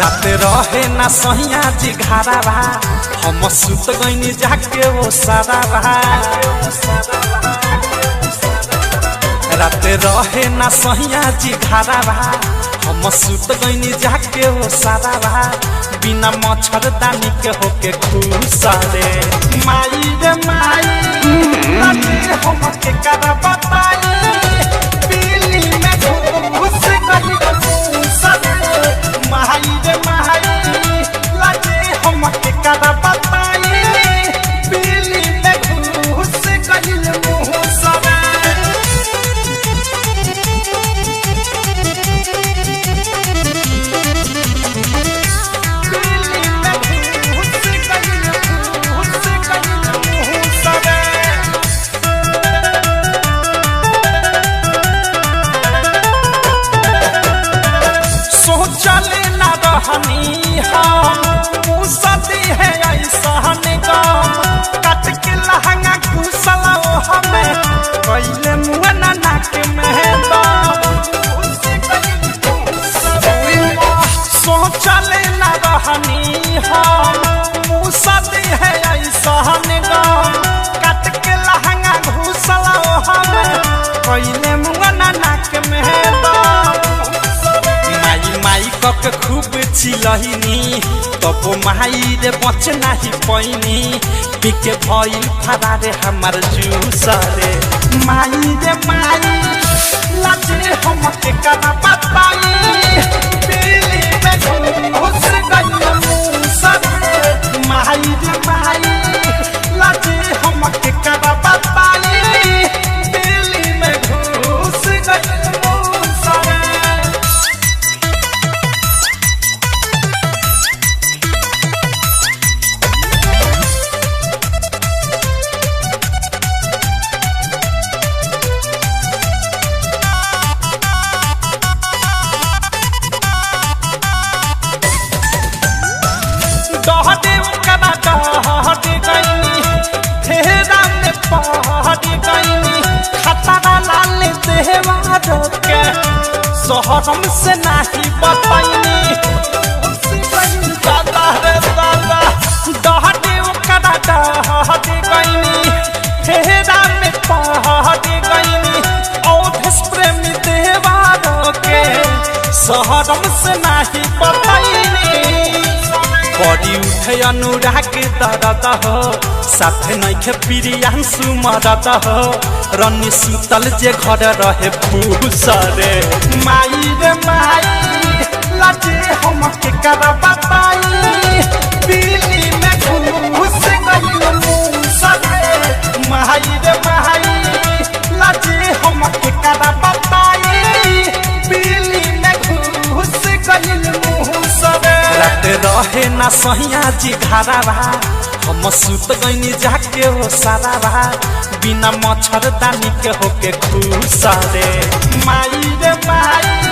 रात रहे ना सहिया जी घारा बा हम सुत गईनी जाके वो सारा बा रात रहे ना सहिया जी घारा बा हम सुत गईनी जाके वो सारा बा बिना मच्छरदानी के होके खुसरे माई रे माई लागे हम के करा बताई पीली में घुस गई खुसरे माई रे माई लागे हम के करा बताई पीली में घुस गई मुसरे सोचले ना रहनी हम मुसदी है ऐसा निगम कट के लहंगा कुसला हमें पहले मुँह ना नाक में सोचले ना रहनी हम मुसदी है ऐसा निगम कट के लहंगा घुसला हमें पहले मुँह ना नाक में माई कक खूब चिलहिनी तब माई रे बच नाही पैनी पिके भइल फरारे हमार जूसरे माई रे माई लाजे हम के करा बताई पीली में घुस गई मुसरे माई रे माई लाजे हम के करा बताई पीली में घुस गई मुसरे शहरम से नहीं बताइनी दादा रे दादा दहटे ओकरा दहटे गईनी हेरा में पहटे गईनी औधस प्रेमी देवारो के शहरम से नहीं बताइनी बड़ी उठे अनुराग दर्द हो साथे नइखे प्रियांशु मरद हो रनी सुतल जे घर रहे फूसरे माई रे माई लाजे हम के करा बताई पीली में घुस गई मुसरे माई रे माई लाजे हम के करा बताई पीली में घुस गई मुसरे रात रहे ना सहिया जी घारा बा हम सुत गईनी जाके वो सारा बा बिना मच्छरदानी के होके खुसरे माई रे माई